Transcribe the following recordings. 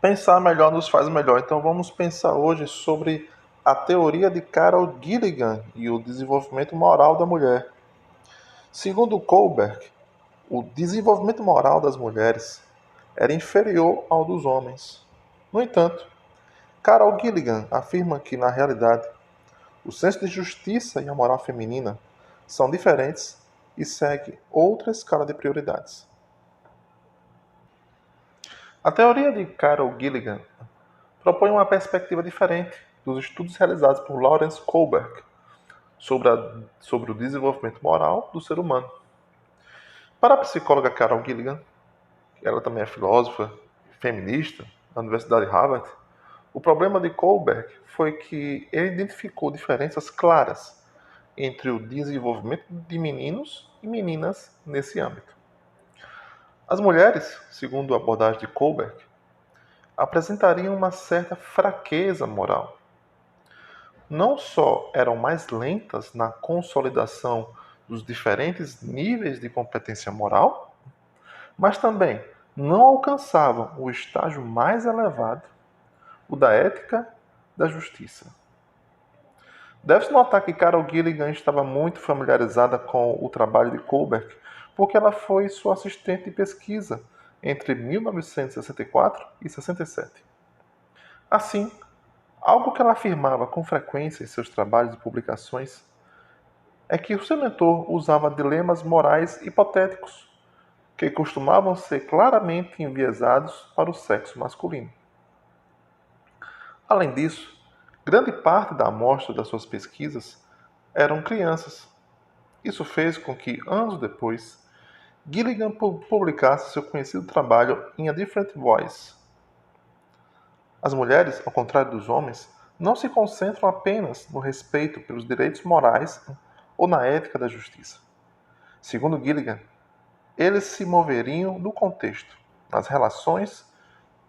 Pensar melhor nos faz melhor. Então vamos pensar hoje sobre a teoria de Carol Gilligan e o desenvolvimento moral da mulher. Segundo Kohlberg, o desenvolvimento moral das mulheres era inferior ao dos homens. No entanto, Carol Gilligan afirma que, na realidade, o senso de justiça e a moral feminina são diferentes e segue outra escala de prioridades. A teoria de Carol Gilligan propõe uma perspectiva diferente dos estudos realizados por Lawrence Kohlberg sobre o desenvolvimento moral do ser humano. Para a psicóloga Carol Gilligan, ela também é filósofa, feminista, da Universidade de Harvard, o problema de Kohlberg foi que ele identificou diferenças claras entre o desenvolvimento de meninos e meninas nesse âmbito. As mulheres, segundo a abordagem de Kohlberg, apresentariam uma certa fraqueza moral. Não só eram mais lentas na consolidação dos diferentes níveis de competência moral, mas também não alcançavam o estágio mais elevado, o da ética da justiça. Deve-se notar que Carol Gilligan estava muito familiarizada com o trabalho de Kohlberg, porque ela foi sua assistente de pesquisa entre 1964 e 67. Assim, algo que ela afirmava com frequência em seus trabalhos e publicações é que o seu mentor usava dilemas morais hipotéticos, que costumavam ser claramente enviesados para o sexo masculino. Além disso, grande parte da amostra das suas pesquisas eram crianças. Isso fez com que, anos depois, Gilligan publicasse seu conhecido trabalho In a Different Voice. As mulheres, ao contrário dos homens, não se concentram apenas no respeito pelos direitos morais ou na ética da justiça. Segundo Gilligan, eles se moveriam no contexto, nas relações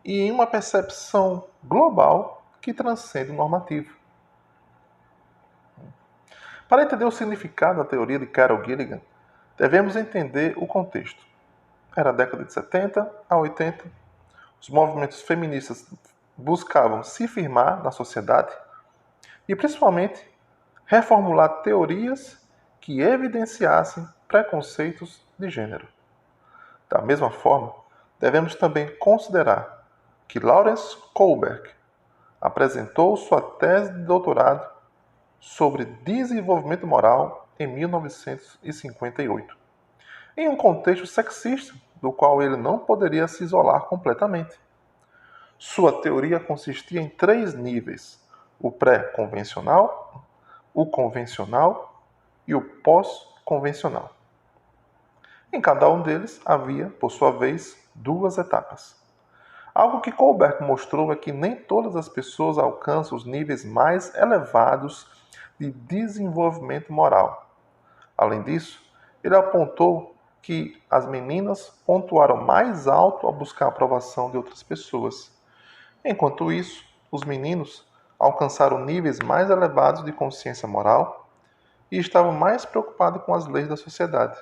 e em uma percepção global que transcende o normativo. Para entender o significado da teoria de Carol Gilligan, devemos entender o contexto. Era a década de 70 a 80, os movimentos feministas buscavam se firmar na sociedade e, principalmente, reformular teorias que evidenciassem preconceitos de gênero. Da mesma forma, devemos também considerar que Lawrence Kohlberg apresentou sua tese de doutorado sobre desenvolvimento moral em 1958, em um contexto sexista do qual ele não poderia se isolar completamente. Sua teoria consistia em 3 níveis: o pré-convencional, o convencional e o pós-convencional. Em cada um deles havia, por sua vez, 2 etapas. Algo que Kohlberg mostrou é que nem todas as pessoas alcançam os níveis mais elevados de desenvolvimento moral. Além disso, ele apontou que as meninas pontuaram mais alto ao buscar a aprovação de outras pessoas. Enquanto isso, os meninos alcançaram níveis mais elevados de consciência moral e estavam mais preocupados com as leis da sociedade.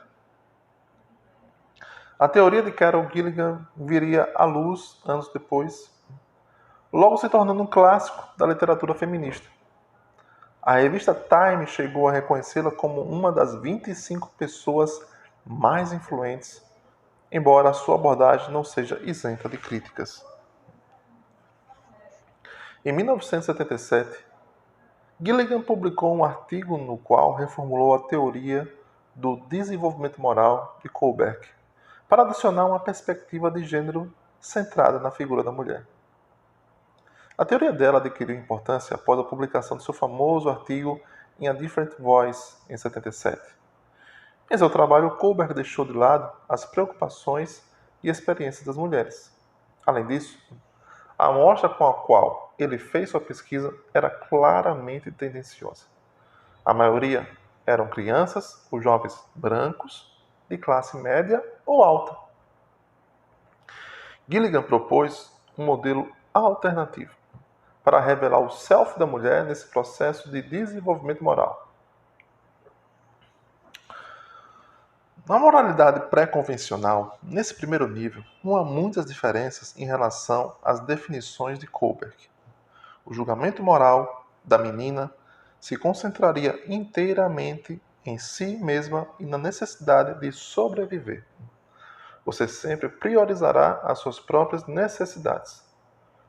A teoria de Carol Gilligan viria à luz anos depois, logo se tornando um clássico da literatura feminista. A revista Time chegou a reconhecê-la como uma das 25 pessoas mais influentes, embora a sua abordagem não seja isenta de críticas. Em 1977, Gilligan publicou um artigo no qual reformulou a teoria do desenvolvimento moral de Kohlberg, para adicionar uma perspectiva de gênero centrada na figura da mulher. A teoria dela adquiriu importância após a publicação de seu famoso artigo In a Different Voice, em 77. Em seu trabalho, Kohlberg deixou de lado as preocupações e experiências das mulheres. Além disso, a amostra com a qual ele fez sua pesquisa era claramente tendenciosa. A maioria eram crianças ou jovens brancos, de classe média ou alta. Gilligan propôs um modelo alternativo para revelar o self da mulher nesse processo de desenvolvimento moral. Na moralidade pré-convencional, nesse primeiro nível, não há muitas diferenças em relação às definições de Kohlberg. O julgamento moral da menina se concentraria inteiramente em si mesma e na necessidade de sobreviver. Você sempre priorizará as suas próprias necessidades.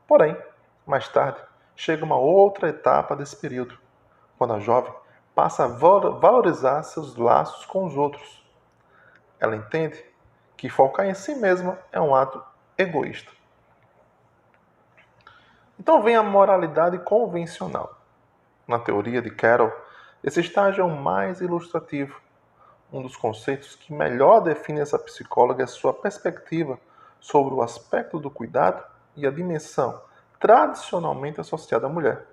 Porém, mais tarde, chega uma outra etapa desse período, quando a jovem passa a valorizar seus laços com os outros. Ela entende que focar em si mesma é um ato egoísta. Então vem a moralidade convencional. Na teoria de Carroll, esse estágio é o mais ilustrativo. Um dos conceitos que melhor define essa psicóloga é sua perspectiva sobre o aspecto do cuidado e a dimensão tradicionalmente associada à mulher.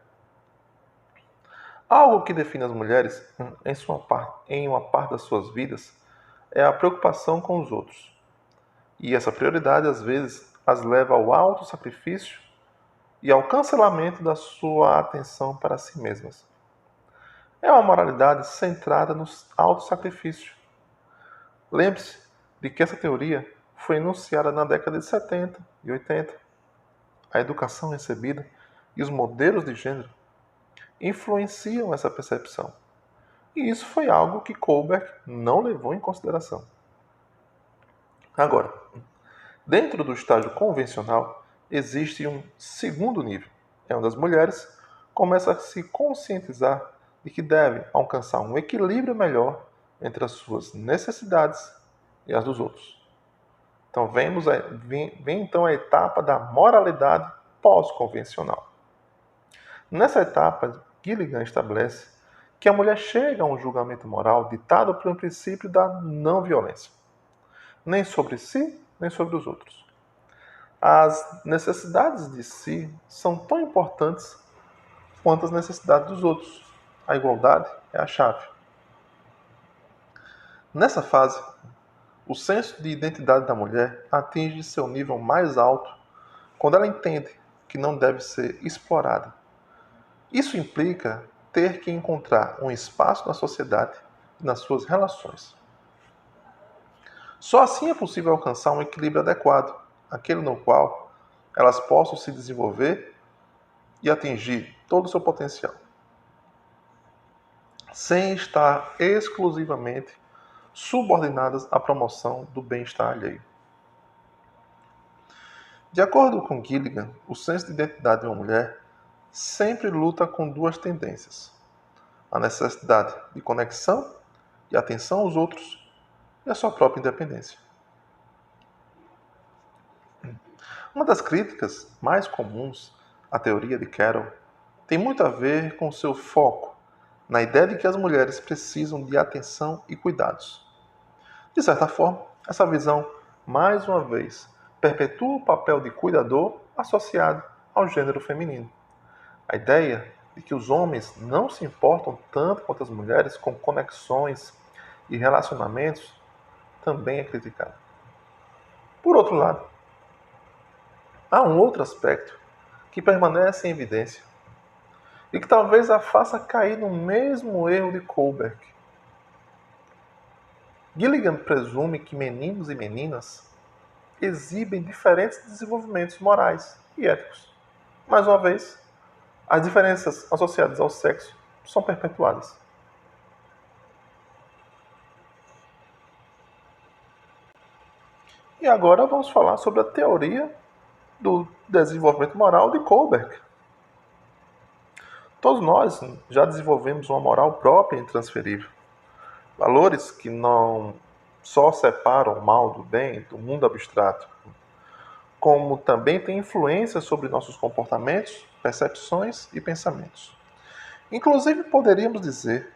Algo que define as mulheres em uma parte das suas vidas é a preocupação com os outros. E essa prioridade, às vezes, as leva ao auto-sacrifício e ao cancelamento da sua atenção para si mesmas. É uma moralidade centrada no auto-sacrifício. Lembre-se de que essa teoria foi enunciada na década de 70 e 80. A educação recebida e os modelos de gênero influenciam essa percepção. E isso foi algo que Kohlberg não levou em consideração. Agora, dentro do estágio convencional, existe um segundo nível. É onde as mulheres começam a se conscientizar de que devem alcançar um equilíbrio melhor entre as suas necessidades e as dos outros. Então vem então a etapa da moralidade pós-convencional. Nessa etapa, Gilligan estabelece que a mulher chega a um julgamento moral ditado pelo princípio da não violência, nem sobre si, nem sobre os outros. As necessidades de si são tão importantes quanto as necessidades dos outros. A igualdade é a chave. Nessa fase, o senso de identidade da mulher atinge seu nível mais alto quando ela entende que não deve ser explorada. Isso implica ter que encontrar um espaço na sociedade e nas suas relações. Só assim é possível alcançar um equilíbrio adequado, aquele no qual elas possam se desenvolver e atingir todo o seu potencial, sem estar exclusivamente subordinadas à promoção do bem-estar alheio. De acordo com Gilligan, o senso de identidade de uma mulher sempre luta com duas tendências: a necessidade de conexão e atenção aos outros e a sua própria independência. Uma das críticas mais comuns à teoria de Carroll tem muito a ver com seu foco na ideia de que as mulheres precisam de atenção e cuidados. De certa forma, essa visão, mais uma vez, perpetua o papel de cuidador associado ao gênero feminino. A ideia de que os homens não se importam tanto quanto as mulheres com conexões e relacionamentos também é criticada. Por outro lado, há um outro aspecto que permanece em evidência e que talvez a faça cair no mesmo erro de Kohlberg. Gilligan presume que meninos e meninas exibem diferentes desenvolvimentos morais e éticos. Mais uma vez, as diferenças associadas ao sexo são perpetuadas. E agora vamos falar sobre a teoria do desenvolvimento moral de Kohlberg. Todos nós já desenvolvemos uma moral própria e intransferível. Valores que não só separam o mal do bem do mundo abstrato, como também têm influência sobre nossos comportamentos, percepções e pensamentos. Inclusive, poderíamos dizer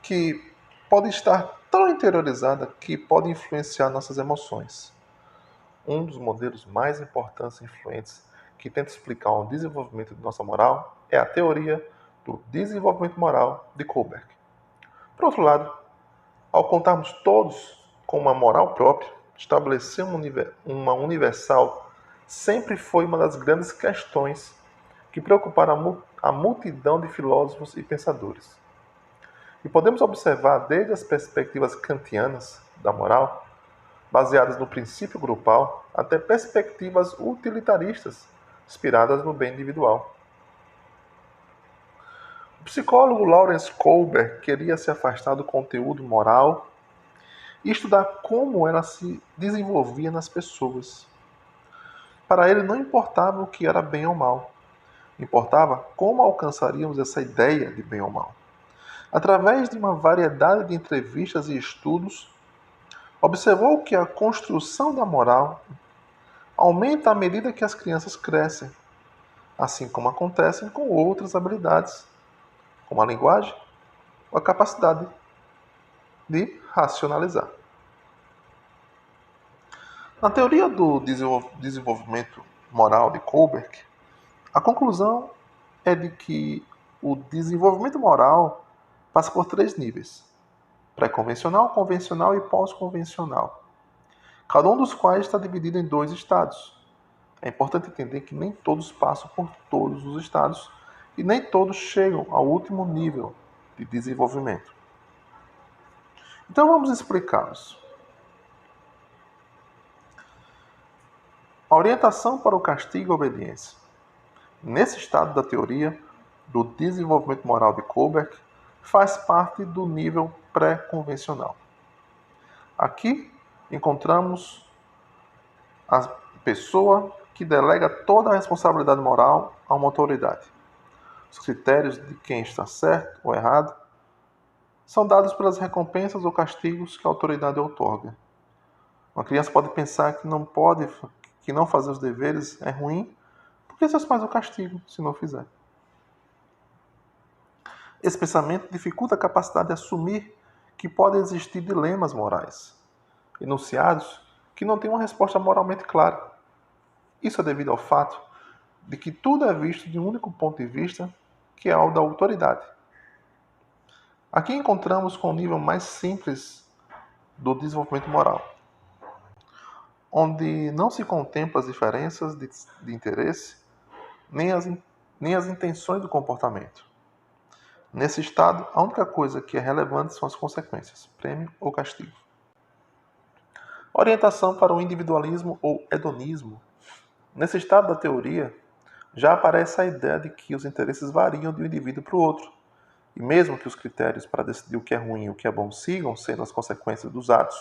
que pode estar tão interiorizada que pode influenciar nossas emoções. Um dos modelos mais importantes e influentes que tenta explicar o desenvolvimento de nossa moral é a teoria do desenvolvimento moral de Kohlberg. Por outro lado, ao contarmos todos com uma moral própria, estabelecer uma universal sempre foi uma das grandes questões que preocuparam a multidão de filósofos e pensadores. E podemos observar desde as perspectivas kantianas da moral, baseadas no princípio grupal, até perspectivas utilitaristas, inspiradas no bem individual. O psicólogo Lawrence Kohlberg queria se afastar do conteúdo moral e estudar como ela se desenvolvia nas pessoas. Para ele não importava o que era bem ou mal, importava como alcançaríamos essa ideia de bem ou mal. Através de uma variedade de entrevistas e estudos, observou que a construção da moral aumenta à medida que as crianças crescem, assim como acontece com outras habilidades, como a linguagem ou a capacidade de racionalizar. Na teoria do desenvolvimento moral de Kohlberg, a conclusão é de que o desenvolvimento moral passa por 3 níveis: pré-convencional, convencional e pós-convencional, cada um dos quais está dividido em 2 estados. É importante entender que nem todos passam por todos os estados e nem todos chegam ao último nível de desenvolvimento. Então vamos explicá-los. A orientação para o castigo e a obediência. Nesse estado da teoria do desenvolvimento moral de Kohlberg, faz parte do nível pré-convencional. Aqui encontramos a pessoa que delega toda a responsabilidade moral a uma autoridade. Os critérios de quem está certo ou errado são dados pelas recompensas ou castigos que a autoridade outorga. Uma criança pode pensar que não fazer os deveres é ruim, porque seus pais o castigam se não fizer. Esse pensamento dificulta a capacidade de assumir que podem existir dilemas morais, enunciados que não têm uma resposta moralmente clara. Isso é devido ao fato de que tudo é visto de um único ponto de vista, que é o da autoridade. Aqui encontramos com o nível mais simples do desenvolvimento moral, onde não se contempla as diferenças de interesse, nem as intenções do comportamento. Nesse estado, a única coisa que é relevante são as consequências, prêmio ou castigo. Orientação para o individualismo ou hedonismo. Nesse estado da teoria, já aparece a ideia de que os interesses variam de um indivíduo para o outro, e mesmo que os critérios para decidir o que é ruim e o que é bom sigam sendo as consequências dos atos,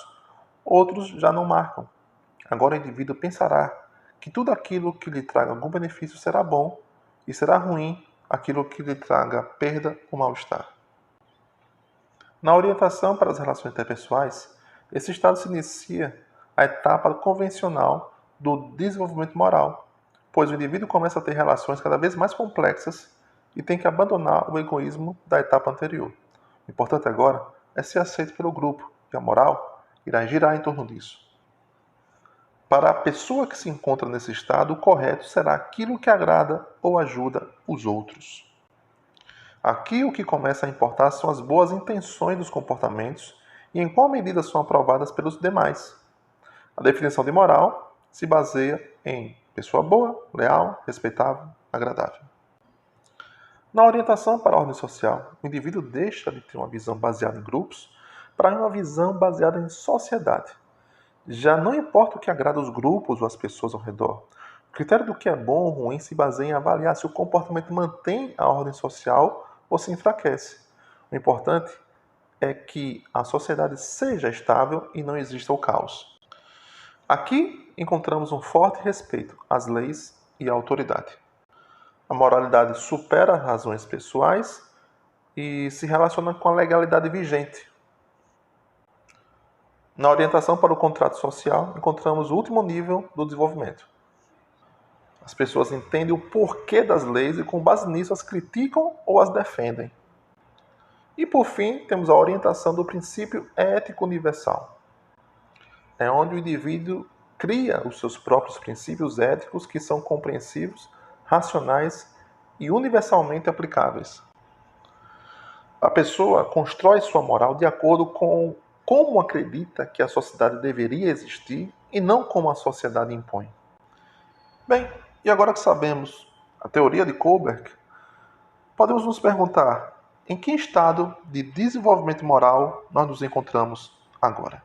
outros já não marcam. Agora o indivíduo pensará que tudo aquilo que lhe traga algum benefício será bom e será ruim aquilo que lhe traga perda ou mal-estar. Na orientação para as relações interpessoais, esse estado se inicia a etapa convencional do desenvolvimento moral, pois o indivíduo começa a ter relações cada vez mais complexas e tem que abandonar o egoísmo da etapa anterior. O importante agora é ser aceito pelo grupo, e a moral irá girar em torno disso. Para a pessoa que se encontra nesse estado, o correto será aquilo que agrada ou ajuda os outros. Aqui o que começa a importar são as boas intenções dos comportamentos e em qual medida são aprovadas pelos demais. A definição de moral se baseia em pessoa boa, leal, respeitável, agradável. Na orientação para a ordem social, o indivíduo deixa de ter uma visão baseada em grupos para uma visão baseada em sociedade. Já não importa o que agrada os grupos ou as pessoas ao redor. O critério do que é bom ou ruim se baseia em avaliar se o comportamento mantém a ordem social ou se enfraquece. O importante é que a sociedade seja estável e não exista o caos. Aqui encontramos um forte respeito às leis e à autoridade. A moralidade supera as razões pessoais e se relaciona com a legalidade vigente. Na orientação para o contrato social, encontramos o último nível do desenvolvimento. As pessoas entendem o porquê das leis e, com base nisso, as criticam ou as defendem. E, por fim, temos a orientação do princípio ético universal. É onde o indivíduo cria os seus próprios princípios éticos que são compreensivos, racionais e universalmente aplicáveis. A pessoa constrói sua moral de acordo com como acredita que a sociedade deveria existir e não como a sociedade impõe. Bem, e agora que sabemos a teoria de Kohlberg, podemos nos perguntar em que estado de desenvolvimento moral nós nos encontramos agora.